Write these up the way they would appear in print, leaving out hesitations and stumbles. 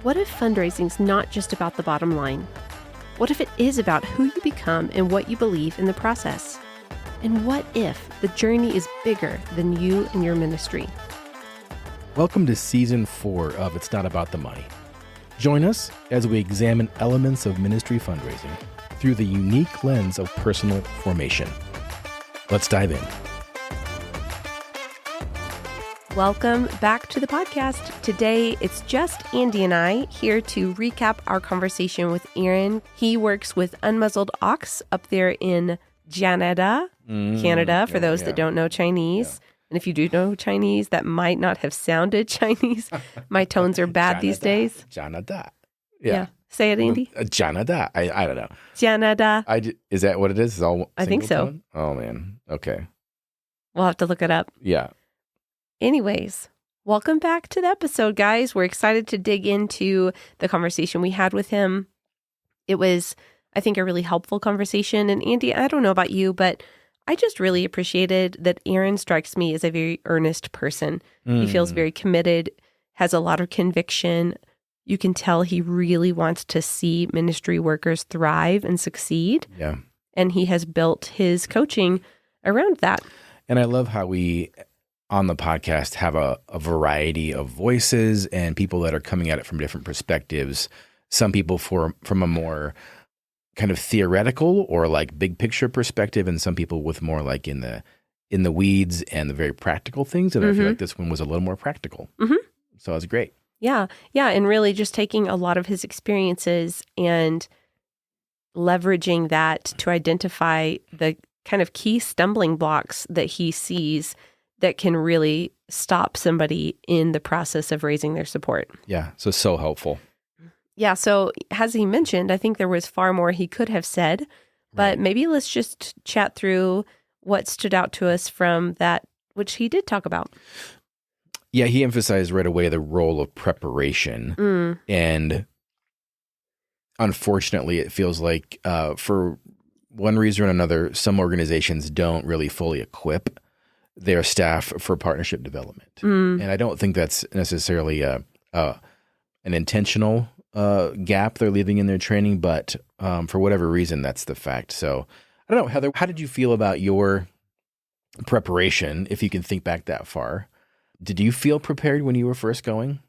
What if fundraising's not just about the bottom line? What if it is about who you become and what you believe in the process? And what if the journey is bigger than you and your ministry? Welcome to Season 4 of It's Not About the Money. Join us as we examine elements of ministry fundraising through the unique lens of personal formation. Let's dive in. Welcome back to the podcast. Today, it's just Andy and I here to recap our conversation with Aaron. He works with Unmuzzled Ox up there in Canada, for those that don't know Chinese. Yeah. And if you do know Chinese, that might not have sounded Chinese. My tones are bad these days. Canada. Yeah. Say it, Andy. Canada. I don't know. Canada. Is that what it is? Is all I think so. Tone? Oh, man. Okay. We'll have to look it up. Yeah. Anyways, welcome back to the episode, guys. We're excited to dig into the conversation we had with him. It was, I think, a really helpful conversation. And Andy, I don't know about you, but I just really appreciated that Aaron strikes me as a very earnest person. He feels very committed, has a lot of conviction. You can tell he really wants to see ministry workers thrive and succeed. Yeah. And he has built his coaching around that. And I love how we, on the podcast, have a variety of voices and people that are coming at it from different perspectives. Some people from a more kind of theoretical or like big picture perspective, and some people with more like in the weeds and the very practical things. And I feel like this one was a little more practical. So it was great. Yeah. And really just taking a lot of his experiences and leveraging that to identify the kind of key stumbling blocks that he sees that can really stop somebody in the process of raising their support. Yeah, so helpful. Yeah, so as he mentioned, I think there was far more he could have said, but maybe let's just chat through what stood out to us from that, which he did talk about. Yeah, he emphasized right away the role of preparation. And unfortunately, it feels like for one reason or another, some organizations don't really fully equip their staff for partnership development. And I don't think that's necessarily an intentional gap they're leaving in their training, but for whatever reason, that's the fact. So I don't know, Heather, how did you feel about your preparation, if you can think back that far? Did you feel prepared when you were first going?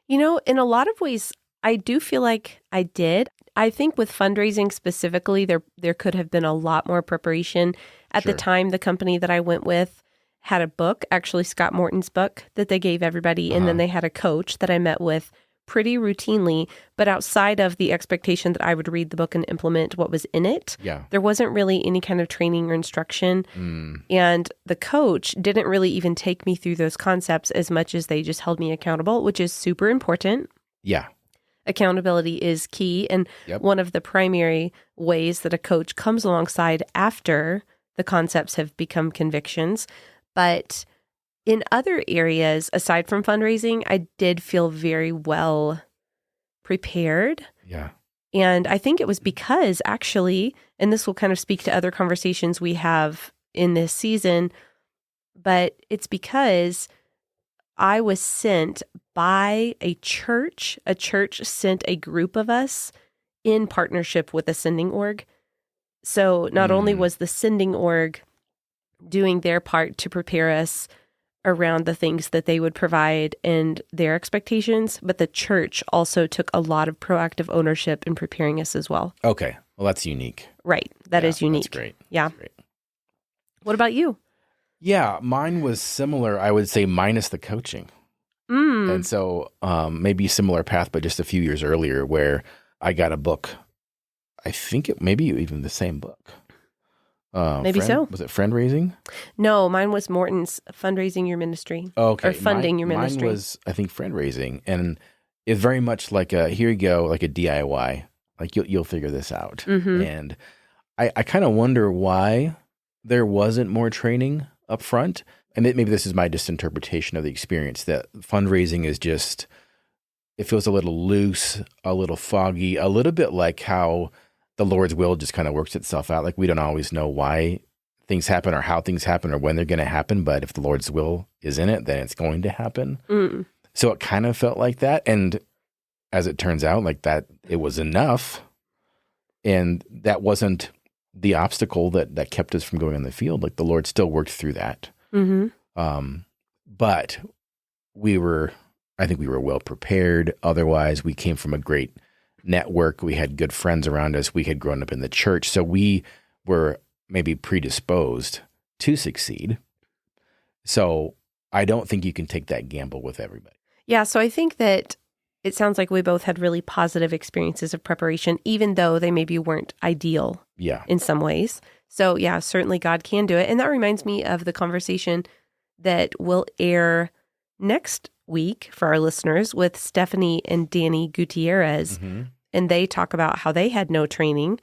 You know, in a lot of ways, I do feel like I did. I think with fundraising specifically, there could have been a lot more preparation. At the time, the company that I went with had a book, actually Scott Morton's book, that they gave everybody. And then they had a coach that I met with pretty routinely. But outside of the expectation that I would read the book and implement what was in it, there wasn't really any kind of training or instruction. And the coach didn't really even take me through those concepts as much as they just held me accountable, which is super important. Yeah. Accountability is key. And one of the primary ways that a coach comes alongside after the concepts have become convictions. But in other areas, aside from fundraising, I did feel very well prepared. Yeah. And I think it was because actually, and this will kind of speak to other conversations we have in this season, but it's because I was sent by a church. A church sent a group of us in partnership with a sending org. So not only was the sending org doing their part to prepare us around the things that they would provide and their expectations, but the church also took a lot of proactive ownership in preparing us as well. Okay. Well, that's unique. Right. That is unique. That's great. Yeah. That's great. What about you? Yeah, mine was similar, I would say, minus the coaching. And so maybe similar path, but just a few years earlier where I got a book. I think it maybe even the same book. Maybe so. Was it Fundraising? No, mine was Morton's Fundraising Your Ministry. Okay. Or Funding Your Ministry. Mine was, I think, Fundraising. And it's very much like here you go, like a DIY. Like you'll figure this out. And I kind of wonder why there wasn't more training up front. And maybe this is my just interpretation of the experience, that fundraising is just, it feels a little loose, a little foggy, a little bit like how the Lord's will just kind of works itself out. Like we don't always know why things happen or how things happen or when they're going to happen. But if the Lord's will is in it, then it's going to happen. So it kind of felt like that. And as it turns out, like that, it was enough. And that wasn't the obstacle that kept us from going on the field. Like the Lord still worked through that. But I think we were well prepared. Otherwise, we came from a great network. We had good friends around us. We had grown up in the church. So we were maybe predisposed to succeed. So I don't think you can take that gamble with everybody. Yeah. So I think that it sounds like we both had really positive experiences of preparation, even though they maybe weren't ideal in some ways. So yeah, certainly God can do it. And that reminds me of the conversation that will air next week for our listeners with Stephanie and Danny Gutierrez. And they talk about how they had no training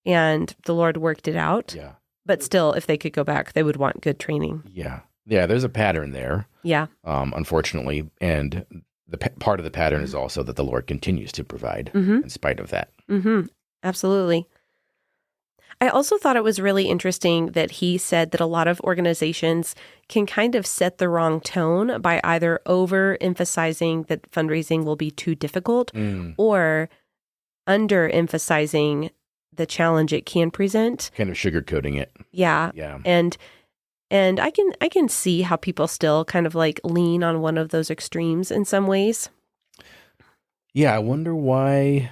and the Lord worked it out. Yeah. But still, if they could go back, they would want good training. Yeah. Yeah, there's a pattern there. Yeah. Unfortunately. And the part of the pattern is also that the Lord continues to provide in spite of that. Absolutely. I also thought it was really interesting that he said that a lot of organizations can kind of set the wrong tone by either overemphasizing that fundraising will be too difficult or underemphasizing the challenge it can present. Kind of sugarcoating it. Yeah. Yeah. And I can see how people still kind of like lean on one of those extremes in some ways. Yeah, I wonder why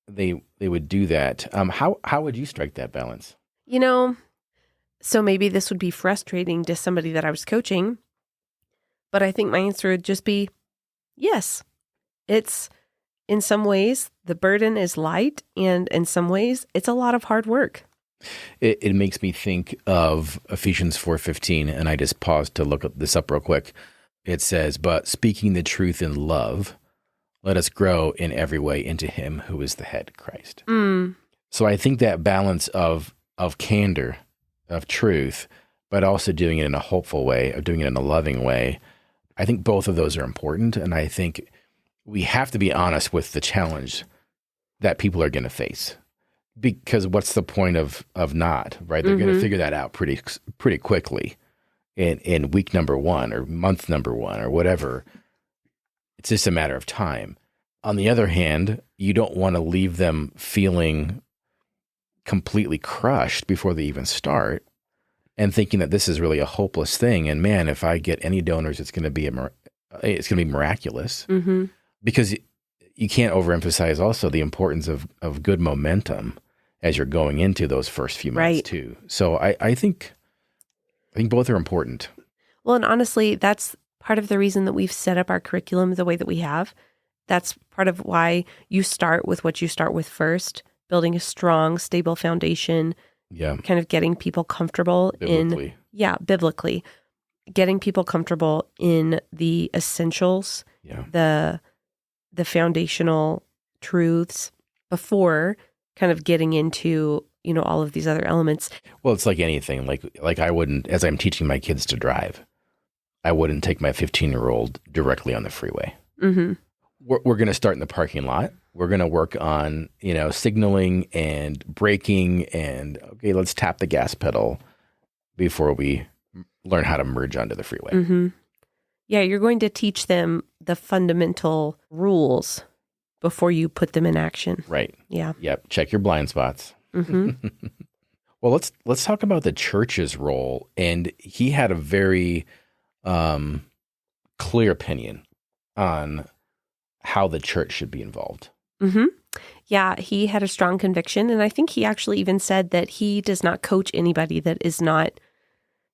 they would do that. How would you strike that balance? So maybe this would be frustrating to somebody that I was coaching, but I think my answer would just be yes. It's in some ways the burden is light, and in some ways it's a lot of hard work. It makes me think of Ephesians 4:15, and I just paused to look this up real quick. It says, "But speaking the truth in love, let us grow in every way into him who is the head, Christ." So I think that balance of candor, of truth, but also doing it in a hopeful way, of doing it in a loving way, I think both of those are important. And I think we have to be honest with the challenge that people are going to face. Because what's the point of not, right? They're going to figure that out pretty quickly in week number 1 or month number 1 or whatever. It's just a matter of time. On the other hand, you don't want to leave them feeling completely crushed before they even start and thinking that this is really a hopeless thing. And man, if I get any donors, it's going to be miraculous. Because you can't overemphasize also the importance of good momentum as you're going into those first few months too. So I think both are important. Well, and honestly, that's part of the reason that we've set up our curriculum the way that we have. That's part of why you start with what you start with first, building a strong, stable foundation, kind of getting people comfortable biblically, getting people comfortable in the essentials, the foundational truths before kind of getting into, all of these other elements. Well, it's like anything. Like I wouldn't, as I'm teaching my kids to drive, I wouldn't take my 15-year-old directly on the freeway. We're going to start in the parking lot. We're going to work on, signaling and braking and, okay, let's tap the gas pedal before we learn how to merge onto the freeway. Yeah, you're going to teach them the fundamental rules before you put them in action. Right. Yeah. Yep. Check your blind spots. Well, let's talk about the church's role. And he had a very clear opinion on how the church should be involved. Yeah, he had a strong conviction. And I think he actually even said that he does not coach anybody that is not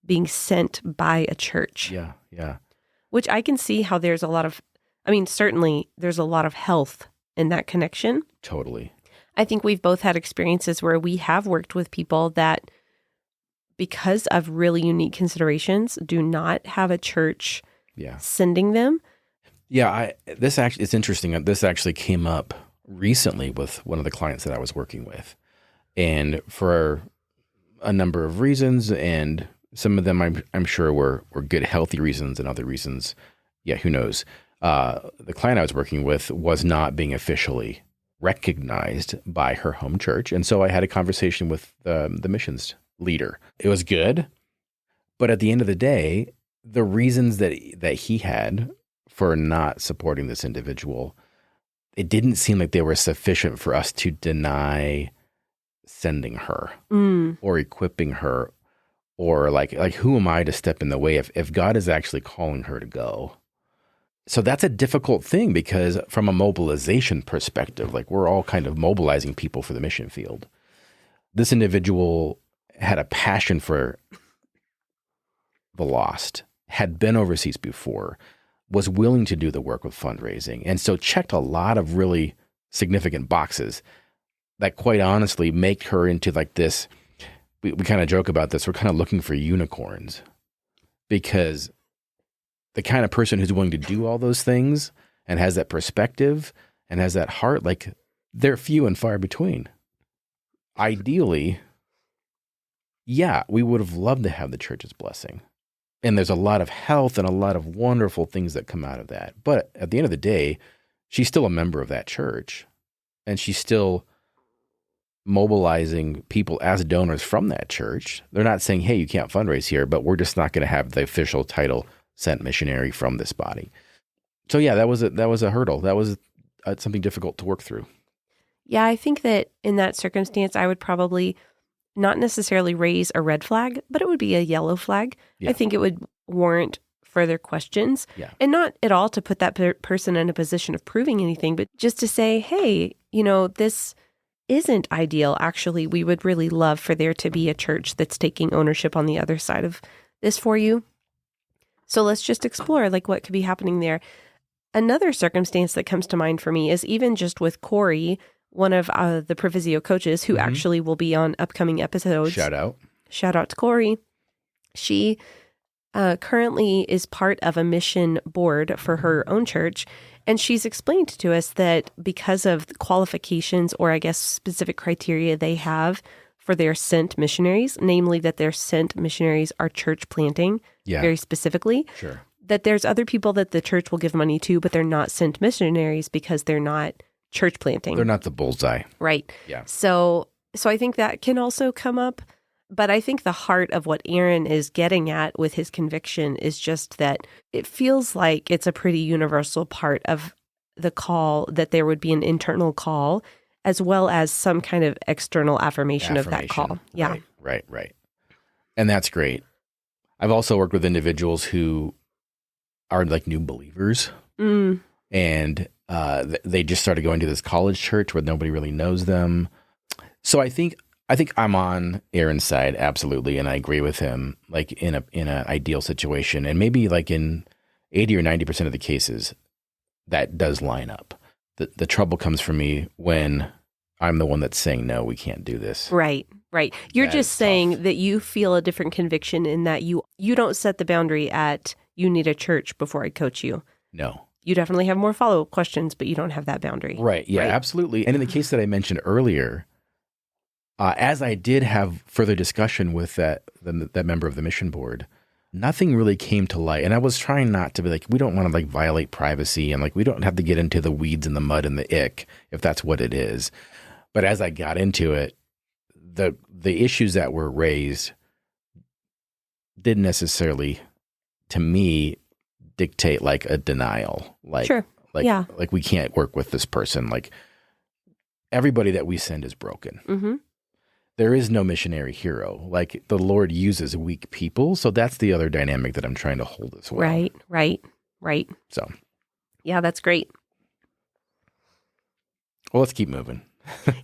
being sent by a church. Yeah. Which I can see how there's a lot of, certainly there's a lot of health in that connection. Totally. I think we've both had experiences where we have worked with people that, because of really unique considerations, do not have a church sending them. Yeah, it's interesting. This actually came up recently with one of the clients that I was working with. And for a number of reasons, and some of them I'm sure were good, healthy reasons, and other reasons, who knows. The client I was working with was not being officially recognized by her home church. And so I had a conversation with the missions leader. It was good, but at the end of the day, the reasons that he had for not supporting this individual it didn't seem like they were sufficient for us to deny sending her or equipping her, or like who am I to step in the way if God is actually calling her to go? So that's a difficult thing, because from a mobilization perspective, like we're all kind of mobilizing people for the mission field. This individual had a passion for the lost, had been overseas before, was willing to do the work with fundraising, and so checked a lot of really significant boxes that quite honestly make her into like this. We kind of joke about this. We're kind of looking for unicorns, because the kind of person who's willing to do all those things and has that perspective and has that heart, like they're few and far between. Ideally, yeah, we would have loved to have the church's blessing. And there's a lot of health and a lot of wonderful things that come out of that. But at the end of the day, she's still a member of that church, and she's still mobilizing people as donors from that church. They're not saying, hey, you can't fundraise here, but we're just not going to have the official title sent missionary from this body. So yeah, that was a hurdle. That was something difficult to work through. Yeah, I think that in that circumstance, I would probably not necessarily raise a red flag, but it would be a yellow flag. Yeah. I think it would warrant further questions, and not at all to put that person in a position of proving anything, but just to say, hey, this isn't ideal. Actually, we would really love for there to be a church that's taking ownership on the other side of this for you. So let's just explore like what could be happening there. Another circumstance that comes to mind for me is even just with Corey, one of the Provisio coaches who actually will be on upcoming episodes. Shout out to Corey. She currently is part of a mission board for her own church. And she's explained to us that because of the qualifications, or I guess specific criteria they have for their sent missionaries, namely that their sent missionaries are church planting, very specifically, that there's other people that the church will give money to, but they're not sent missionaries because they're not church planting. They're not the bullseye. Right. Yeah. So I think that can also come up. But I think the heart of what Aaron is getting at with his conviction is just that it feels like it's a pretty universal part of the call, that there would be an internal call as well as some kind of external affirmation of that call. Yeah. Right. And that's great. I've also worked with individuals who are like new believers, and they just started going to this college church where nobody really knows them. So I think I'm on Aaron's side, absolutely, and I agree with him. Like in an ideal situation, and maybe like in 80 or 90% of the cases, that does line up. The trouble comes for me when I'm the one that's saying, no, we can't do this. Right. You're just saying that you feel a different conviction in that you don't set the boundary at you need a church before I coach you. No. You definitely have more follow-up questions, but you don't have that boundary. Right. Yeah, absolutely. And in the case that I mentioned earlier, as I did have further discussion with that member of the mission board, nothing really came to light. And I was trying not to be like, we don't want to like violate privacy, and like we don't have to get into the weeds and the mud and the ick if that's what it is. But as I got into it, the issues that were raised didn't necessarily, to me, dictate like a denial. Like, like we can't work with this person. Like everybody that we send is broken. Mm-hmm. There is no missionary hero. Like the Lord uses weak people. So that's the other dynamic that I'm trying to hold as well. Right. So. Yeah, that's great. Well, let's keep moving.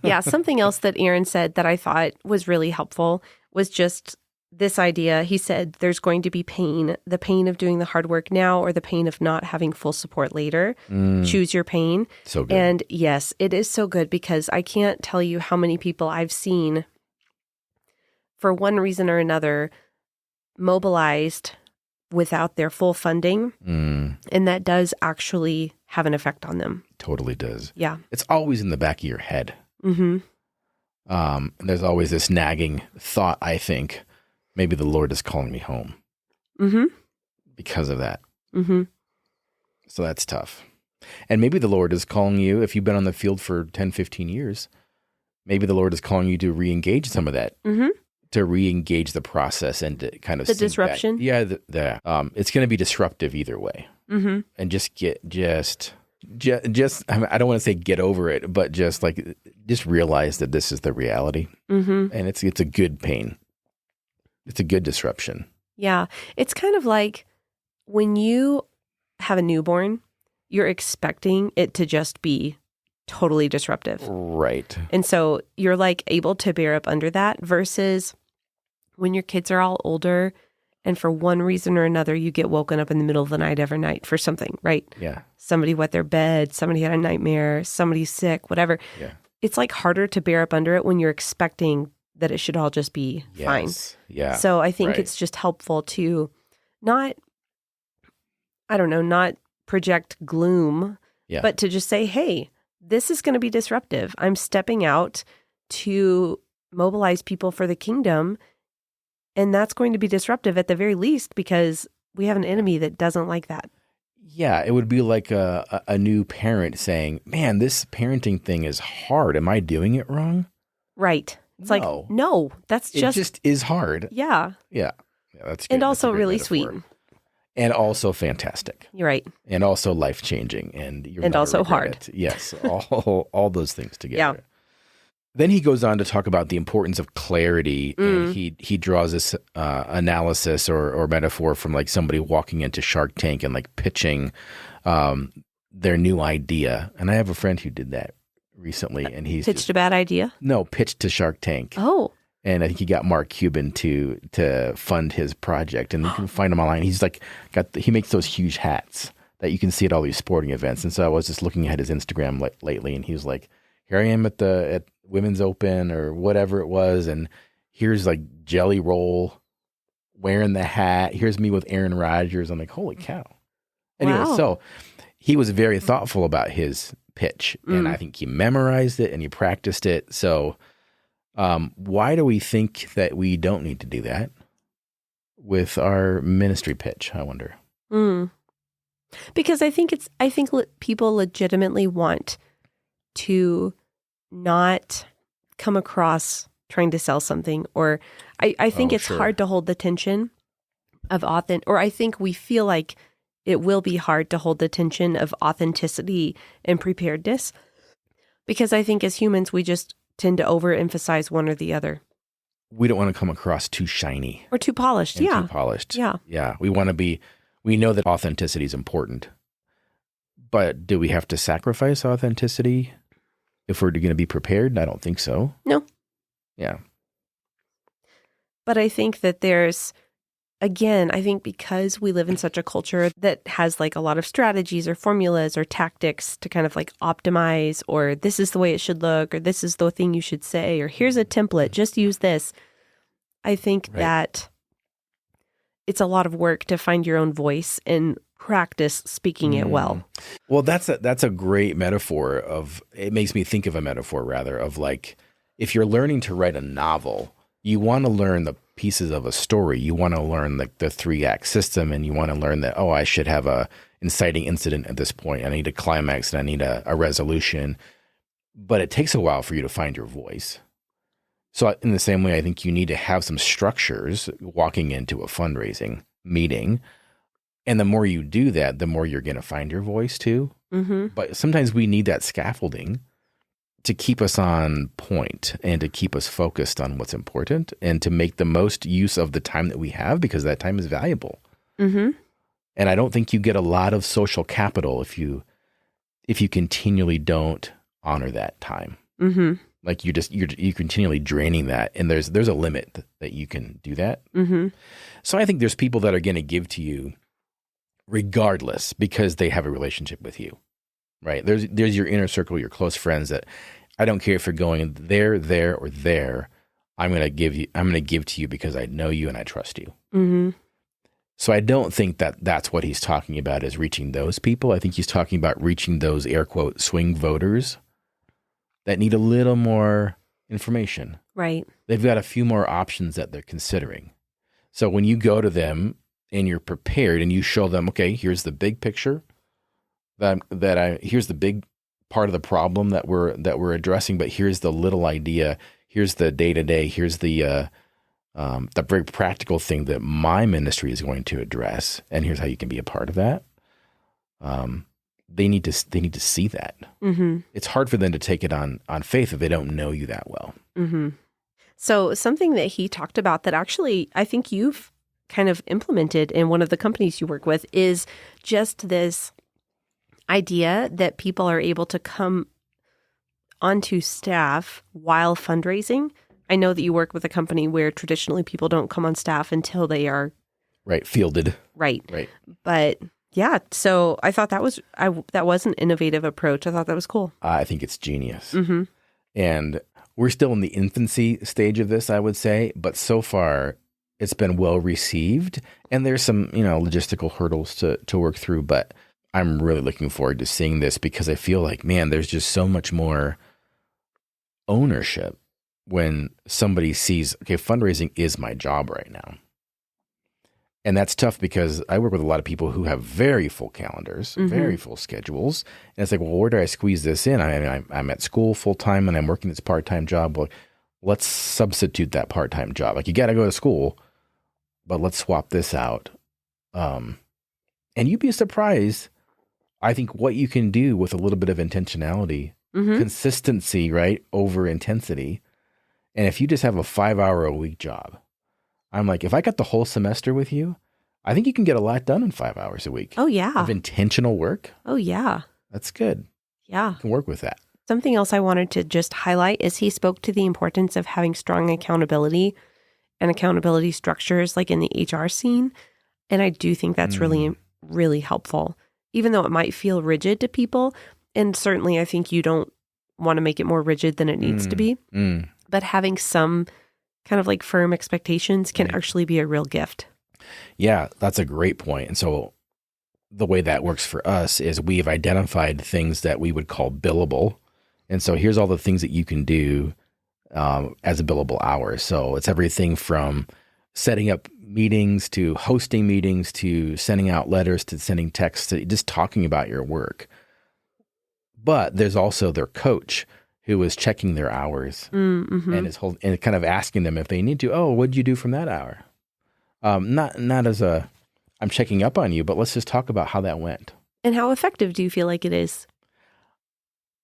Yeah, something else that Aaron said that I thought was really helpful was just this idea. He said there's going to be pain, the pain of doing the hard work now or the pain of not having full support later. Choose your pain. So good. And yes, it is so good, because I can't tell you how many people I've seen for one reason or another mobilized without their full funding. And that does actually have an effect on them. Totally does. Yeah. It's always in the back of your head. Mm-hmm. And there's always this nagging thought, I think, maybe the Lord is calling me home. Mm-hmm. Because of that. Mm-hmm. So that's tough. And maybe the Lord is calling you, if you've been on the field for 10, 15 years, maybe the Lord is calling you to re-engage some of that. Mm-hmm. To re-engage the process and to kind of the disruption. It's going to be disruptive either way. Mm-hmm. And just just I don't want to say get over it, but just realize that this is the reality, and it's a good pain. It's a good disruption. Yeah, it's kind of like when you have a newborn, you're expecting it to just be totally disruptive, right? And so you're able to bear up under that versus when your kids are all older. And for one reason or another, you get woken up in the middle of the night every night for something, right? Yeah. Somebody wet their bed, somebody had a nightmare, somebody's sick, whatever. Yeah. It's harder to bear up under it when you're expecting that it should all just be fine. Yeah. So I think it's just helpful to not project gloom, but to just say, hey, this is going to be disruptive. I'm stepping out to mobilize people for the kingdom. And that's going to be disruptive at the very least because we have an enemy that doesn't like that. Yeah, it would be like a new parent saying, man, this parenting thing is hard. Am I doing it wrong? Right. It's no, it just is hard. Yeah. Yeah. That's good. And also really metaphor. sweet. And also fantastic. You're right. And also life-changing. And also hard. It. Yes. All those things together. Yeah. Then he goes on to talk about the importance of clarity, and he draws this analysis or metaphor from somebody walking into Shark Tank and pitching their new idea. And I have a friend who did that recently, and he's pitched a bad idea. No, pitched to Shark Tank. Oh, and I think he got Mark Cuban to fund his project, and you can find him online. He's he makes those huge hats that you can see at all these sporting events. And so I was just looking at his Instagram lately, and he was like, "Here I am at Women's Open or whatever it was, and here's Jelly Roll wearing the hat. Here's me with Aaron Rodgers." I'm like, holy cow. Anyway, wow. So he was very thoughtful about his pitch, and I think he memorized it and he practiced it. So why do we think that we don't need to do that with our ministry pitch, I wonder? Because I think people legitimately want to not come across trying to sell something, or I think it's hard to hold the tension of or I think we feel like it will be hard to hold the tension of authenticity and preparedness, because I think as humans, we just tend to overemphasize one or the other. We don't want to come across too shiny. Or too polished, Too polished. Yeah. Yeah. We know that authenticity is important, but do we have to sacrifice authenticity if we're going to be prepared? I don't think so. No. Yeah. But I think that I think because we live in such a culture that has a lot of strategies or formulas or tactics to kind of optimize, or this is the way it should look, or this is the thing you should say, or here's a template, just use this. I think that it's a lot of work to find your own voice and practice speaking it well. Well, that's a great metaphor it makes me think of a metaphor rather of if you're learning to write a novel, you want to learn the pieces of a story. You want to learn the 3-act system, and you want to learn that, I should have a inciting incident at this point. I need a climax and I need a resolution. But it takes a while for you to find your voice. So in the same way, I think you need to have some structures walking into a fundraising meeting. And the more you do that, the more you're going to find your voice too. But sometimes we need that scaffolding to keep us on point and to keep us focused on what's important and to make the most use of the time that we have, because that time is valuable. And I don't think you get a lot of social capital if you continually don't honor that time. You're continually draining that, and there's a limit that you can do that. So I think there's people that are going to give to you regardless because they have a relationship with you, right? There's your inner circle, your close friends that I don't care if you're going there, or there. I'm going to give to you because I know you and I trust you. So I don't think that that's what he's talking about is reaching those people. I think he's talking about reaching those air quote swing voters that need a little more information. Right. They've got a few more options that they're considering. So when you go to them and you're prepared and you show them, okay, here's the big picture, here's the big part of the problem that we're addressing, but here's the little idea, here's the day-to-day, here's the very practical thing that my ministry is going to address, and here's how you can be a part of that. they need to see that. Mm-hmm. It's hard for them to take it on faith if they don't know you that well. Mm-hmm. So something that he talked about that actually I think you've kind of implemented in one of the companies you work with is just this idea that people are able to come onto staff while fundraising. I know that you work with a company where traditionally people don't come on staff until they are fielded. Right. Right. But yeah, so I thought that was an innovative approach. I thought that was cool. I think it's genius. Mm-hmm. And we're still in the infancy stage of this, I would say, but so far it's been well received. And there's some, logistical hurdles to work through, but I'm really looking forward to seeing this because I feel like, man, there's just so much more ownership when somebody sees, okay, fundraising is my job right now. And that's tough because I work with a lot of people who have very full calendars, very full schedules. And it's like, well, where do I squeeze this in? I'm at school full time and I'm working this part-time job. Well, let's substitute that part-time job. Like, you got to go to school, but let's swap this out. And you'd be surprised, I think, what you can do with a little bit of intentionality, consistency, right, over intensity. And if you just have a 5-hour-a-week job, I'm like, if I got the whole semester with you, I think you can get a lot done in 5 hours a week. Oh, yeah. Of intentional work. Oh, yeah. That's good. Yeah. You can work with that. Something else I wanted to just highlight is he spoke to the importance of having strong accountability and accountability structures like in the HR scene. And I do think that's really, really helpful, even though it might feel rigid to people. And certainly I think you don't want to make it more rigid than it needs to be. But having some kind of like firm expectations can actually be a real gift. Yeah, that's a great point. And so the way that works for us is we've identified things that we would call billable. And so here's all the things that you can do as a billable hour. So it's everything from setting up meetings to hosting meetings to sending out letters to sending texts to just talking about your work. But there's also their coach who is checking their hours and is and kind of asking them if they need to. Oh, what did you do from that hour? Not as a I'm checking up on you, but let's just talk about how that went. And how effective do you feel like it is?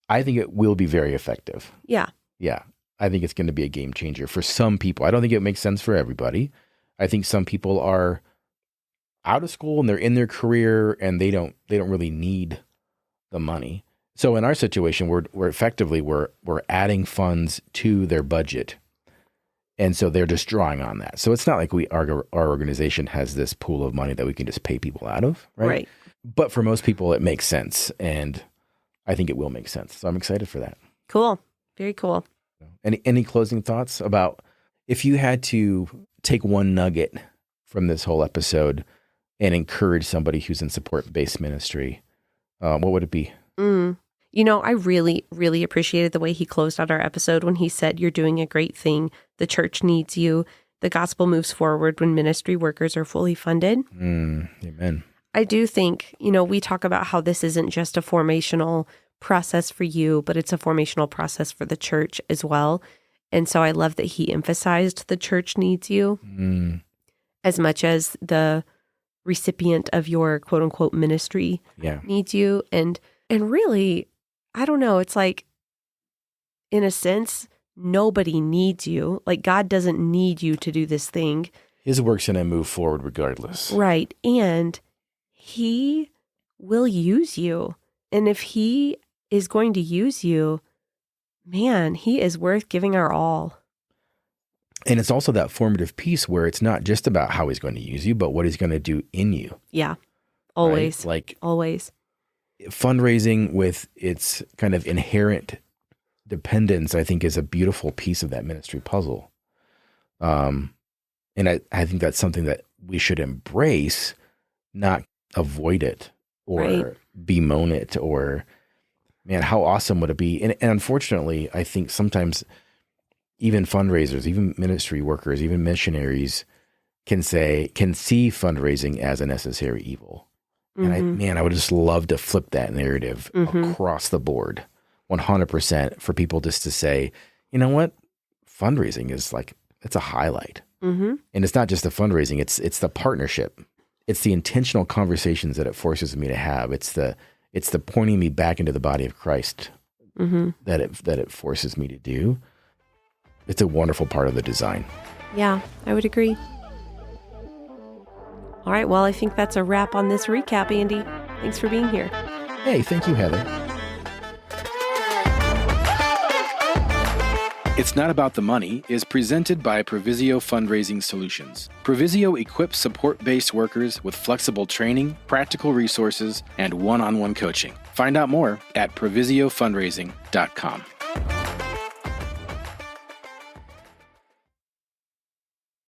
I think it will be very effective. Yeah. Yeah. I think it's going to be a game changer for some people. I don't think it makes sense for everybody. I think some people are out of school and they're in their career and they don't really need the money. So in our situation, we're effectively adding funds to their budget, and so they're just drawing on that. So it's not like our organization has this pool of money that we can just pay people out of, right? But for most people, it makes sense, and I think it will make sense. So I'm excited for that. Cool, very cool. Any closing thoughts about if you had to take one nugget from this whole episode and encourage somebody who's in support-based ministry, what would it be? I really, really appreciated the way he closed out our episode when he said, "You're doing a great thing. The church needs you. The gospel moves forward when ministry workers are fully funded." Amen. I do think, we talk about how this isn't just a formational process for you, but it's a formational process for the church as well. And so I love that he emphasized the church needs you as much as the recipient of your quote unquote ministry needs you. And really, I don't know, it's like, in a sense, nobody needs you. Like, God doesn't need you to do this thing. His work's going to move forward regardless. Right. And he will use you. And if he is going to use you, man, he is worth giving our all. And it's also that formative piece where it's not just about how he's going to use you, but what he's going to do in you. Yeah. Always. Right? Like, always. Fundraising with its kind of inherent dependence, I think, is a beautiful piece of that ministry puzzle. And I think that's something that we should embrace, not avoid it or bemoan it or, man, how awesome would it be? And unfortunately, I think sometimes even fundraisers, even ministry workers, even missionaries can see fundraising as a necessary evil. And I would just love to flip that narrative across the board, 100%, for people just to say, you know what, fundraising is like, it's a highlight. And it's not just the fundraising, it's the partnership. It's the intentional conversations that it forces me to have. It's the It's the pointing me back into the body of Christ that it forces me to do. It's a wonderful part of the design. Yeah, I would agree. All right, well, I think that's a wrap on this recap, Andy. Thanks for being here. Hey, thank you, Heather. It's Not About the Money is presented by Provisio Fundraising Solutions. Provisio equips support-based workers with flexible training, practical resources, and one-on-one coaching. Find out more at provisiofundraising.com.